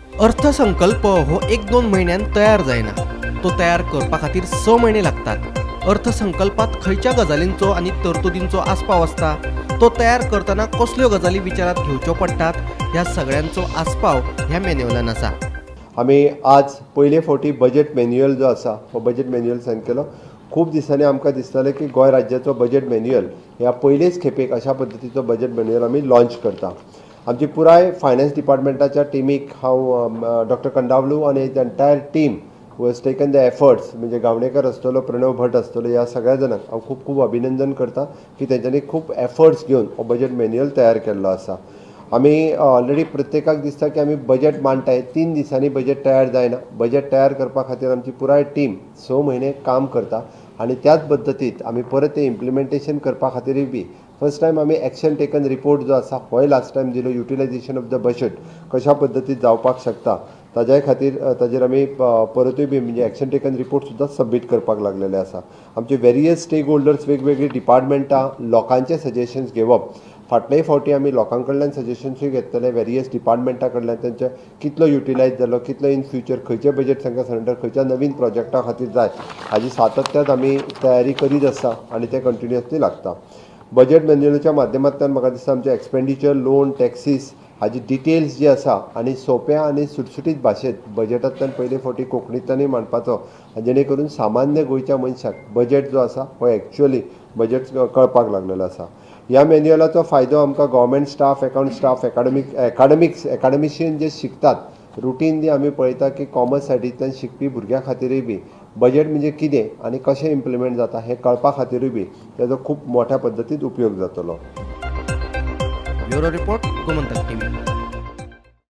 अर्थसंकल्प हो 1-2 म्हयन्यान तयार जायना. तो तयार करपा खातीर 6 म्हयने लागतात. अर्थसंकल्पात खंयच्या गजालींचो आनी तरतुदींचो आस्पाव आसता, तो तयार करतना कसल्यो गजाली विचारांत घेवच्यो पडटात, ह्या सगळ्यांचो आस्पाव ह्या मॅन्युअलान आसा. आमी आज पयले फावटी बजेट मॅन्युअल जो आसा हो बजेट मॅन्युअल सायन केलो. खूब दिसांनी आमकां दिसतालें की गोंय राज्याचो बजेट मॅन्युअल ह्या पयलेच खेपेक अशा पद्दतीचो बजेट मॅन्युअल आमी लॉन्च करता. आमची पुराय फायनान्स डिपार्टमेंटाच्या टिमीक हांव डॉक्टर कंडावलू आनी entire team was taken the efforts, म्हणजे गावणेकर आसतलो, प्रणव भट आसतलो, ह्या सगळ्या जाणांक हांव खूब खूब अभिनंदन करता की तेंच्यांनी खूब एफर्ट्स घेवन हो बजेट मॅन्युअल तयार केल्लो आसा. आमी ऑलरेडी प्रत्येकाक दिसता की आमी बजेट मांडटाय 3 दिसांनी बजेट तयार जायना. बजेट तयार करपा खातीर आमची पुराय टीम 6 म्हयने काम करता आनी त्याच पद्दतीत आमी परत तें इम्प्लिमेंटेशन करपा खातीरूय बी फर्स्ट टायम आमी एक्शन टेकन रिपोर्ट जो आसा होय लास्ट टायम दिलो. युटिलायझेशन ऑफ द बजेट कशा पद्दतीत जावपाक शकता ताज्या खातीर ताजेर आमी परतूय बी म्हणजे एक्शन टेकन रिपोर्ट सुद्दां सबमीट करपाक लागलेले आसा. आमचे वेरियस स्टेक होल्डर्स, वेगवेगळी डिपार्टमेंटां, लोकांचे सजेशन्स घेवप. फाटलेय फावटी आमी लोकां कडल्यान सजेशन्सूय घेतलेले, वेरियस डिपार्टमेंटा कडल्यान तेंचे कितलो युटिलायज जालो, कितलो इन फ्युचर खंयचे बजेट तांकां सरेंडर खंयच्या नवीन प्रोजेक्टा खातीर जाय हाजी सातत्यान आमी तयारी करीत आसा आनी ते कंटिन्युअसली लागता. बजेट मॅन्युअलाच्या माध्यमांतल्यान म्हाका दिसता आमचे एक्सपेंडिचर, लोन, टॅक्सीस हाजी डिटेल्स जी आसा आनी सोंप्या आनी सुटसुटीत भाशेंत बजेटांतल्यान पयले फावटी कोंकणींतल्यानूय मांडपाचो, जेणे करून सामान्य गोंयच्या मनशाक बजेट जो आसा हो एक्चुअली बजेट कळपाक लागलेलो आसा. ह्या मॅन्युअलाचो फायदो आमकां गव्हर्मेंट स्टाफ, अकाउंट स्टाफ, एकाडमिशियन जे शिकतात रुटीनली आमी पळयता की कॉमर्स सायडींतल्यान शिकपी भुरग्यां खातीरूय बी बजेट म्हणजे कितें आनी कशें इम्प्लिमेंट जाता हें कळपा खातीरूय बी ताजो खूब मोठ्या पद्दतीत उपयोग जातलो. Bureau report Gomantak TV.